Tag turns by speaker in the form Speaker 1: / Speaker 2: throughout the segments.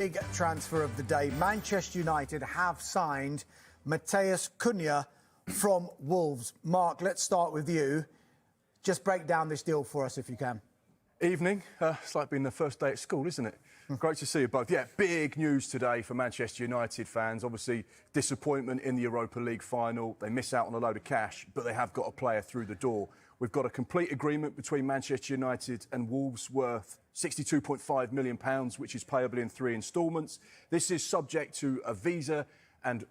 Speaker 1: Big transfer of the day. Manchester United have signed Matheus Cunha from Wolves. Mark, let's start with you. Just break down this deal for us if you can.
Speaker 2: Evening. It's like being the first day at school, isn't it? Great to see you both. Yeah, big news today for Manchester United fans. Obviously, disappointment in the Europa League final. They miss out on a load of cash, but they have got a player through the door. We've got a complete agreement between Manchester United and Wolves worth £62.5 million, which is payable in 3 instalments. This is subject to a visa and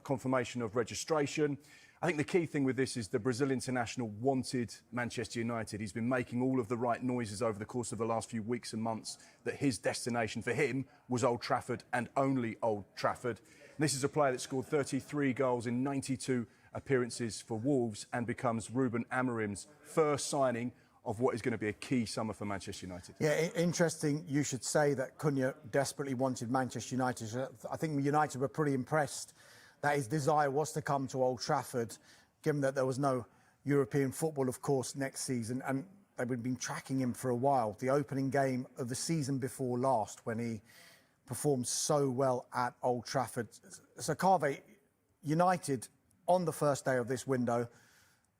Speaker 2: confirmation of registration. I think the key thing with this is the Brazil international wanted Manchester United. He's been making all of the right noises over the course of the last few weeks and months that his destination for him was Old Trafford and only Old Trafford. And this is a player that scored 33 goals in 92 appearances for Wolves and becomes Ruben Amorim's first signing of what is going to be a key summer for Manchester United.
Speaker 1: Yeah, interesting you should say that Cunha desperately wanted Manchester United. I think United were pretty impressed that his desire was to come to Old Trafford, given that there was no European football, of course, next season. And they've been tracking him for a while. The opening game of the season before last, when he performed so well at Old Trafford. So, Carve, United, on the first day of this window,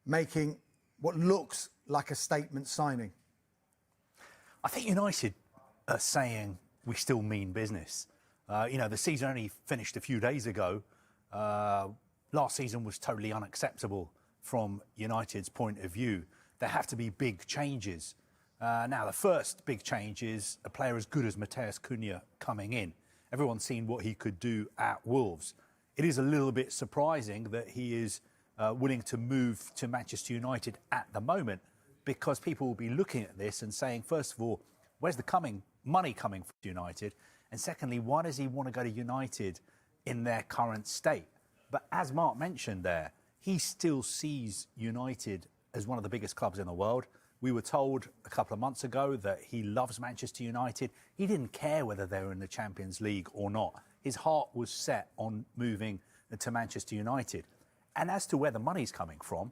Speaker 1: making what looks like a statement signing.
Speaker 3: I think United are saying we still mean business. The season only finished a few days ago. Last season was totally unacceptable from United's point of view. There have to be big changes. Now, the first big change is a player as good as Matheus Cunha coming in. Everyone's seen what he could do at Wolves. It is a little bit surprising that he is willing to move to Manchester United at the moment, because people will be looking at this and saying, first of all, where's the money coming from United? And secondly, why does he want to go to United in their current state? But as Mark mentioned there, he still sees United as one of the biggest clubs in the world. We were told a couple of months ago that he loves Manchester United. He didn't care whether they were in the Champions League or not. His heart was set on moving to Manchester United. And as to where the money's coming from,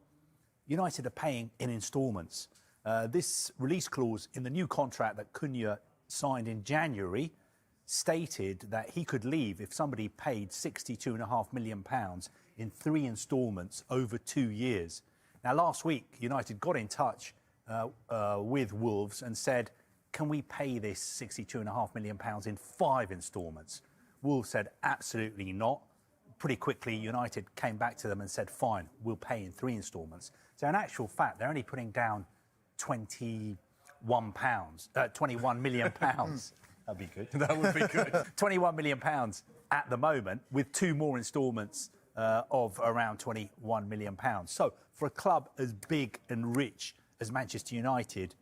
Speaker 3: United are paying in instalments. This release clause in the new contract that Cunha signed in January stated that he could leave if somebody paid £62.5 million in 3 instalments over 2 years. Now, last week, United got in touch with Wolves and said, can we pay this £62.5 million in 5 instalments? Wolves said, absolutely not. Pretty quickly, United came back to them and said, fine, we'll pay in 3 instalments. So in actual fact, they're only putting down £21 million. That'd be good.
Speaker 2: That would be good.
Speaker 3: £21 million at the moment, with 2 more instalments of around £21 million. So for a club as big and rich as Manchester United,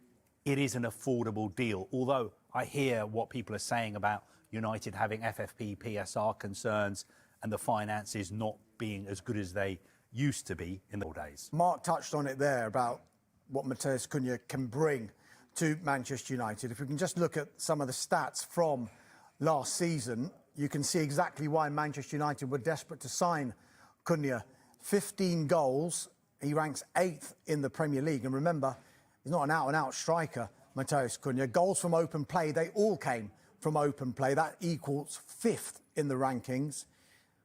Speaker 3: it is an affordable deal. Although I hear what people are saying about United having FFP, PSR concerns and the finances not being as good as they used to be in the old days.
Speaker 1: Mark touched on it there about what Matheus Cunha can bring to Manchester United. If we can just look at some of the stats from last season, you can see exactly why Manchester United were desperate to sign Cunha. 15 goals. He ranks 8th in the Premier League. And remember, he's not an out-and-out striker, Matheus Cunha. Goals from open play, they all came from open play. That equals 5th in the rankings.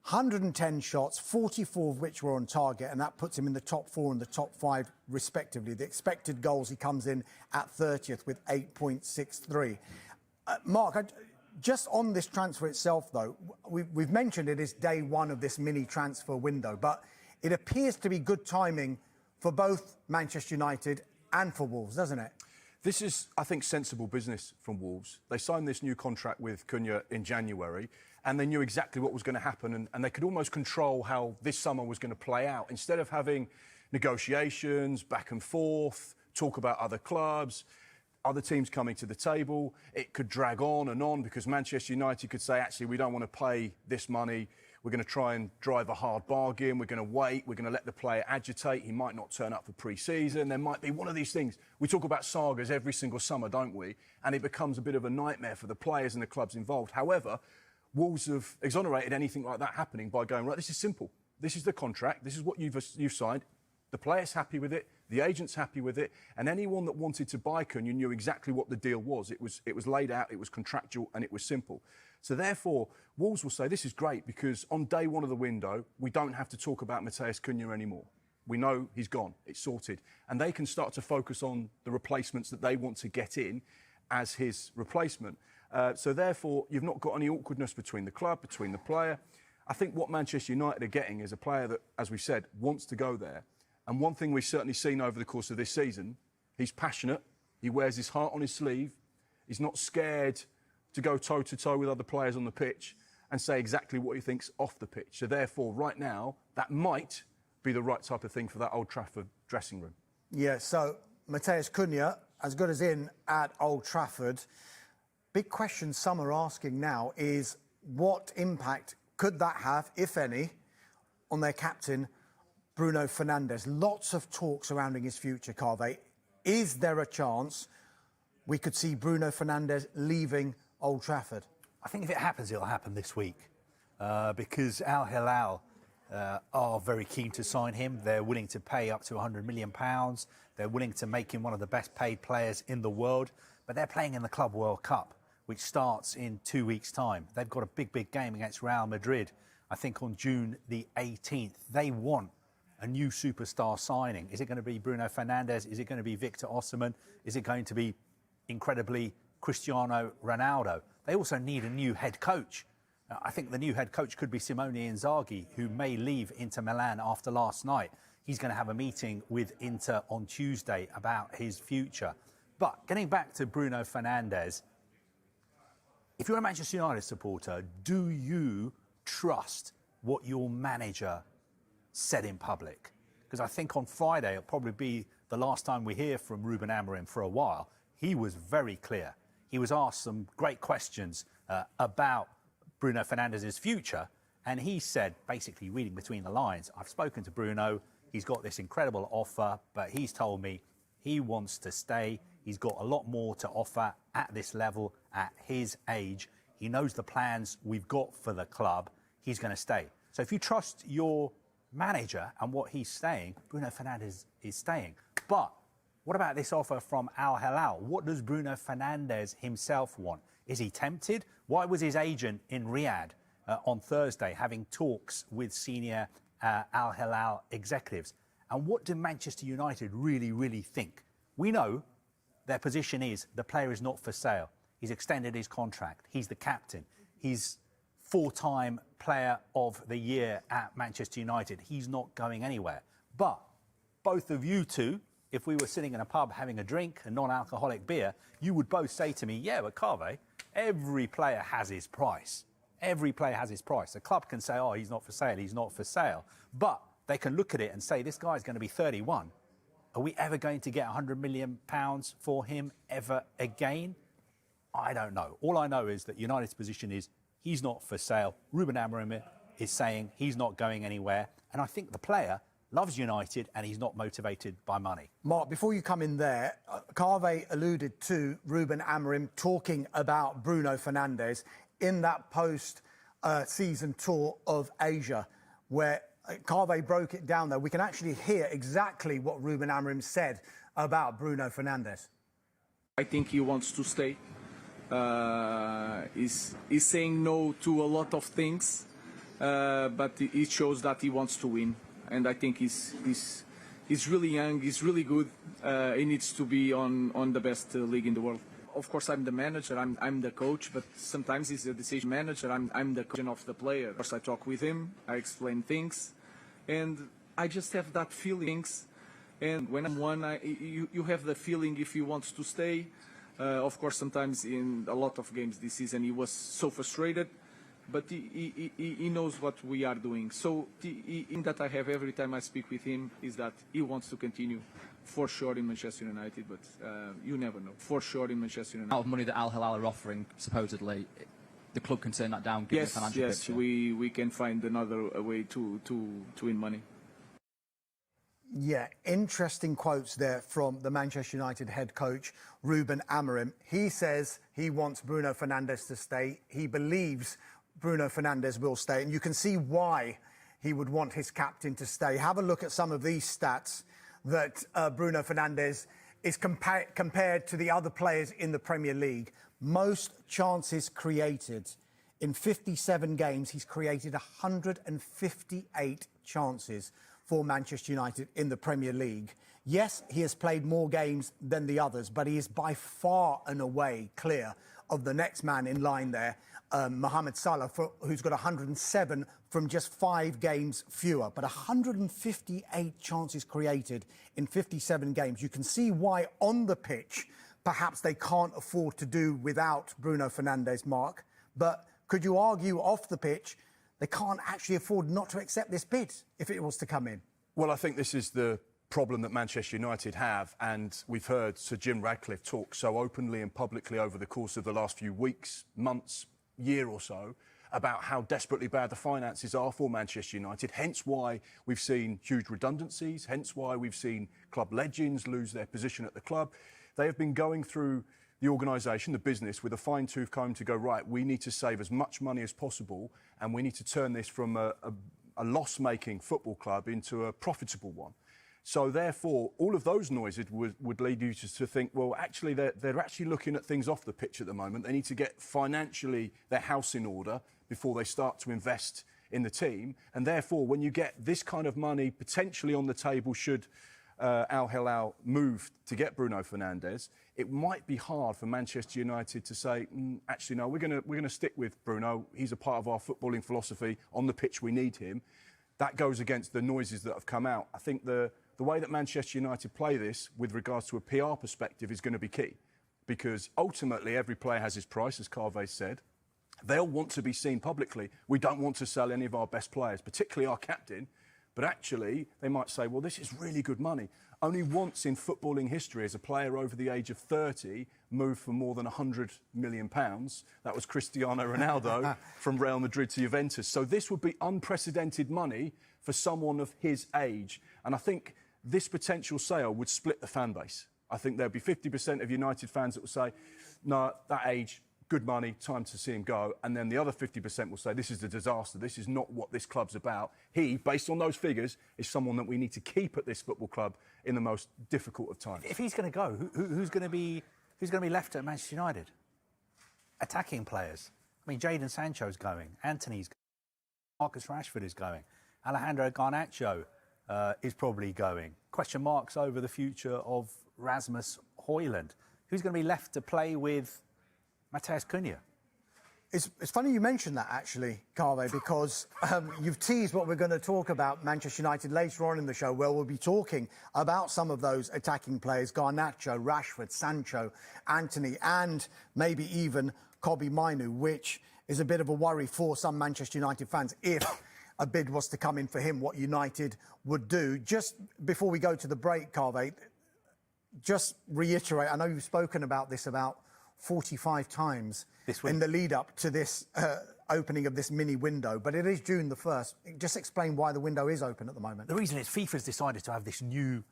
Speaker 1: 110 shots, 44 of which were on target, and that puts him in the top 4 and the top 5, respectively. The expected goals, he comes in at 30th with 8.63. Mark, just on this transfer itself, though, we've mentioned it is day 1 of this mini transfer window, but it appears to be good timing for both Manchester United and for Wolves, doesn't it?
Speaker 2: This is, I think, sensible business from Wolves. They signed this new contract with Cunha in January, and they knew exactly what was going to happen, and they could almost control how this summer was going to play out. Instead of having negotiations, back and forth, talk about other clubs, other teams coming to the table, it could drag on because Manchester United could say, actually, we don't want to pay this money. We're going to try and drive a hard bargain. We're going to wait. We're going to let the player agitate. He might not turn up for pre-season. There might be one of these things. We talk about sagas every single summer, don't we? And it becomes a bit of a nightmare for the players and the clubs involved. However, Wolves have exonerated anything like that happening by going, right, this is simple. This is the contract. This is what you've signed. The player's happy with it. The agent's happy with it. And anyone that wanted to buy Cunha knew exactly what the deal was. It was laid out, it was contractual, and it was simple. So therefore, Wolves will say this is great because on day one of the window, we don't have to talk about Matheus Cunha anymore. We know he's gone, it's sorted. And they can start to focus on the replacements that they want to get in as his replacement. So therefore, you've not got any awkwardness between the club, between the player. I think what Manchester United are getting is a player that, as we said, wants to go there. And one thing we've certainly seen over the course of this season, he's passionate, he wears his heart on his sleeve, he's not scared to go toe-to-toe with other players on the pitch and say exactly what he thinks off the pitch. So therefore, right now, that might be the right type of thing for that Old Trafford dressing room.
Speaker 1: Yeah, so Matheus Cunha, as good as in at Old Trafford. Big question some are asking now is what impact could that have, if any, on their captain, Bruno Fernandes? Lots of talk surrounding his future, Carve. Is there a chance we could see Bruno Fernandes leaving Old Trafford?
Speaker 3: I think if it happens, it'll happen this week because Al Hilal are very keen to sign him. They're willing to pay up to £100 million. They're willing to make him one of the best paid players in the world. But they're playing in the Club World Cup, which starts in 2 weeks' time. They've got a big game against Real Madrid, I think on June the 18th. They want a new superstar signing. Is it going to be Bruno Fernandes? Is it going to be Victor Osimhen? Is it going to be, incredibly, Cristiano Ronaldo? They also need a new head coach. I think the new head coach could be Simone Inzaghi, who may leave Inter Milan after last night. He's going to have a meeting with Inter on Tuesday about his future. But getting back to Bruno Fernandes, if you're a Manchester United supporter, do you trust what your manager said in public? Because I think on Friday, it'll probably be the last time we hear from Ruben Amorim for a while. He was very clear. He was asked some great questions about Bruno Fernandes' future, and he said, basically reading between the lines, I've spoken to Bruno, he's got this incredible offer, but he's told me he wants to stay. He's got a lot more to offer at this level, at his age. He knows the plans we've got for the club. He's going to stay. So if you trust your manager and what he's saying, Bruno Fernandes is staying. But what about this offer from Al Hilal? What does Bruno Fernandes himself want? Is he tempted? Why was his agent in Riyadh on Thursday having talks with senior Al Hilal executives? And what do Manchester United really think? We know their position is the player is not for sale. He's extended his contract. He's the captain. He's four-time player of the year at Manchester United. He's not going anywhere. But both of you two, if we were sitting in a pub having a drink, a non-alcoholic beer, you would both say to me, yeah, but Carve, every player has his price. Every player has his price. The club can say, oh, he's not for sale, he's not for sale. But they can look at it and say, this guy's going to be 31. Are we ever going to get £100 million for him ever again? I don't know. All I know is that United's position is he's not for sale. Ruben Amorim is saying he's not going anywhere. And I think the player loves United and he's not motivated by money.
Speaker 1: Mark, before you come in there, Carve alluded to Ruben Amorim talking about Bruno Fernandes in that post-season tour of Asia, where Carve broke it down there. We can actually hear exactly what Ruben Amorim said about Bruno Fernandes.
Speaker 4: I think he wants to stay. He's saying no to a lot of things, but it shows that he wants to win. And I think he's really young, he's really good. He needs to be on the best league in the world. Of course, I'm the manager, I'm the coach, but sometimes he's the decision manager. I'm the coach of the player. Of course, I talk with him, I explain things, and I just have that feeling. And when I'm one, you have the feeling if he wants to stay. Of course, sometimes in a lot of games this season he was so frustrated, but he knows what we are doing. So the thing that I have every time I speak with him is that he wants to continue, for sure, in Manchester United, but you never know. For sure in Manchester United.
Speaker 5: Out of money that Al Hilal are offering, supposedly, the club can turn that down, given the financial picture.
Speaker 4: we can find another way to win money.
Speaker 1: Yeah, interesting quotes there from the Manchester United head coach, Ruben Amorim. He says he wants Bruno Fernandes to stay. He believes Bruno Fernandes will stay, and you can see why he would want his captain to stay. Have a look at some of these stats that Bruno Fernandes is compared to the other players in the Premier League. Most chances created In 57 games, he's created 158 chances for Manchester United in the Premier League. Yes, he has played more games than the others, but he is by far and away clear of the next man in line there, Mohamed Salah, who's got 107 from just 5 games fewer. But 158 chances created in 57 games. You can see why on the pitch, perhaps they can't afford to do without Bruno Fernandes, Mark. But could you argue off the pitch, they can't actually afford not to accept this bid if it was to come in?
Speaker 2: Well, I think this is the problem that Manchester United have, and we've heard Sir Jim Ratcliffe talk so openly and publicly over the course of the last few weeks, months, year or so, about how desperately bad the finances are for Manchester United, hence why we've seen huge redundancies, hence why we've seen club legends lose their position at the club. They have been going through the organisation, the business, with a fine-tooth comb to go, right, we need to save as much money as possible and we need to turn this from a loss-making football club into a profitable one. So therefore, all of those noises would lead you to think, well, actually, they're actually looking at things off the pitch at the moment. They need to get financially their house in order before they start to invest in the team. And therefore, when you get this kind of money potentially on the table, should Al Hilal move to get Bruno Fernandes, it might be hard for Manchester United to say, actually, no, we're going to stick with Bruno. He's a part of our footballing philosophy. On the pitch, we need him. That goes against the noises that have come out. I think the way that Manchester United play this with regards to a PR perspective is going to be key, because ultimately every player has his price, as Carve said. They'll want to be seen publicly. We don't want to sell any of our best players, particularly our captain. But actually, they might say, well, this is really good money. Only once in footballing history has a player over the age of 30 moved for more than £100 million. That was Cristiano Ronaldo from Real Madrid to Juventus. So this would be unprecedented money for someone of his age. And I think this potential sale would split the fan base. I think there'd be 50% of United fans that will say, no, that age, good money, time to see him go. And then the other 50% will say, this is a disaster. This is not what this club's about. He, based on those figures, is someone that we need to keep at this football club in the most difficult of times.
Speaker 3: If he's going to go, who's going to be left at Manchester United? Attacking players. I mean, Jadon Sancho's going. Anthony's going. Marcus Rashford is going. Alejandro Garnacho is probably going. Question marks over the future of Rasmus Højlund. Who's going to be left to play with Matheus Cunha?
Speaker 1: It's funny you mentioned that, actually, Carve, because you've teased what we're going to talk about Manchester United later on in the show, where we'll be talking about some of those attacking players, Garnacho, Rashford, Sancho, Anthony, and maybe even Kobbie Mainoo, which is a bit of a worry for some Manchester United fans if a bid was to come in for him, what United would do. Just before we go to the break, Carve, just reiterate, I know you've spoken about this about 45 times in the lead up to this opening of this mini window, but it is June the 1st. Just explain why the window is open at the moment.
Speaker 3: The reason is FIFA's decided to have this new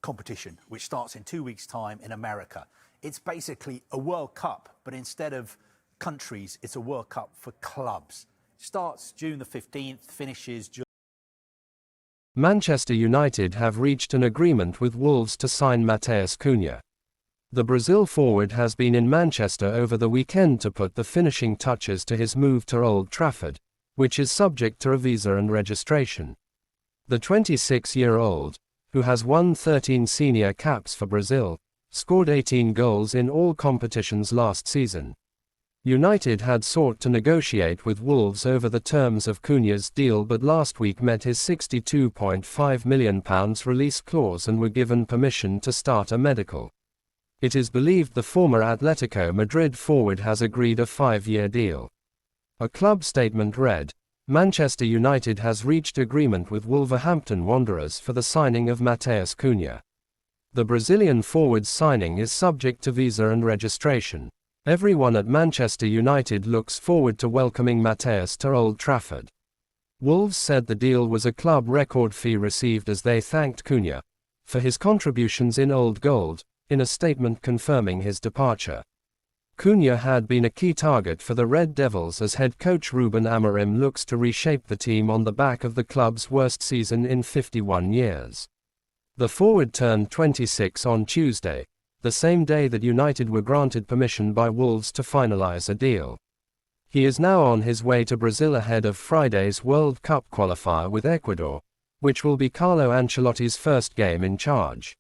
Speaker 3: competition, which starts in 2 weeks' time in America. It's basically a World Cup, but instead of countries, it's a World Cup for clubs. Starts June the 15th, finishes July.
Speaker 6: Manchester United have reached an agreement with Wolves to sign Matheus Cunha. The Brazil forward has been in Manchester over the weekend to put the finishing touches to his move to Old Trafford, which is subject to a visa and registration. The 26-year-old, who has won 13 senior caps for Brazil, scored 18 goals in all competitions last season. United had sought to negotiate with Wolves over the terms of Cunha's deal, but last week met his £62.5 million release clause and were given permission to start a medical. It is believed the former Atletico Madrid forward has agreed a 5-year deal. A club statement read, Manchester United has reached agreement with Wolverhampton Wanderers for the signing of Matheus Cunha. The Brazilian forward's signing is subject to visa and registration. Everyone at Manchester United looks forward to welcoming Matheus to Old Trafford. Wolves said the deal was a club record fee received as they thanked Cunha for his contributions in Old Gold, in a statement confirming his departure. Cunha had been a key target for the Red Devils as head coach Ruben Amorim looks to reshape the team on the back of the club's worst season in 51 years. The forward turned 26 on Tuesday, the same day that United were granted permission by Wolves to finalise a deal. He is now on his way to Brazil ahead of Friday's World Cup qualifier with Ecuador, which will be Carlo Ancelotti's first game in charge.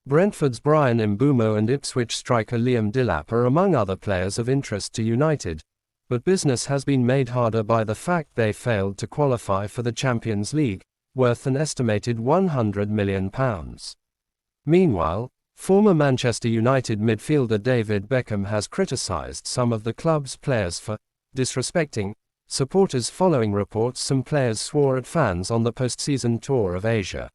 Speaker 6: Brentford's Brian Mbeumo and Ipswich striker Liam Delap are among other players of interest to United, but business has been made harder by the fact they failed to qualify for the Champions League, worth an estimated £100 million. Meanwhile, former Manchester United midfielder David Beckham has criticised some of the club's players for disrespecting supporters following reports some players swore at fans on the post-season tour of Asia.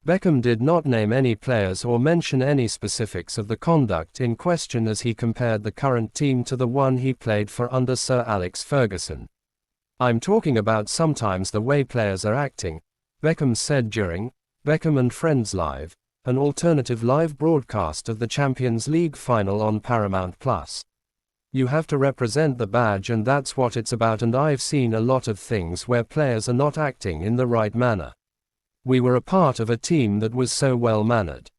Speaker 6: Beckham did not name any players or mention any specifics of the conduct in question as he compared the current team to the one he played for under Sir Alex Ferguson. "I'm talking about sometimes the way players are acting," Beckham said during Beckham and Friends Live, an alternative live broadcast of the Champions League final on Paramount+. "You have to represent the badge and that's what it's about, and I've seen a lot of things where players are not acting in the right manner. We were a part of a team that was so well-mannered.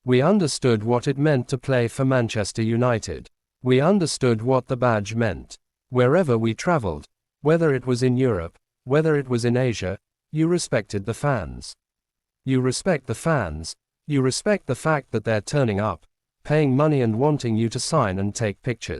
Speaker 6: We understood what it meant to play for Manchester United. We understood what the badge meant. Wherever we travelled, whether it was in Europe, whether it was in Asia, you respected the fans. You respect the fans. You respect the fact that they're turning up, paying money and wanting you to sign and take pictures.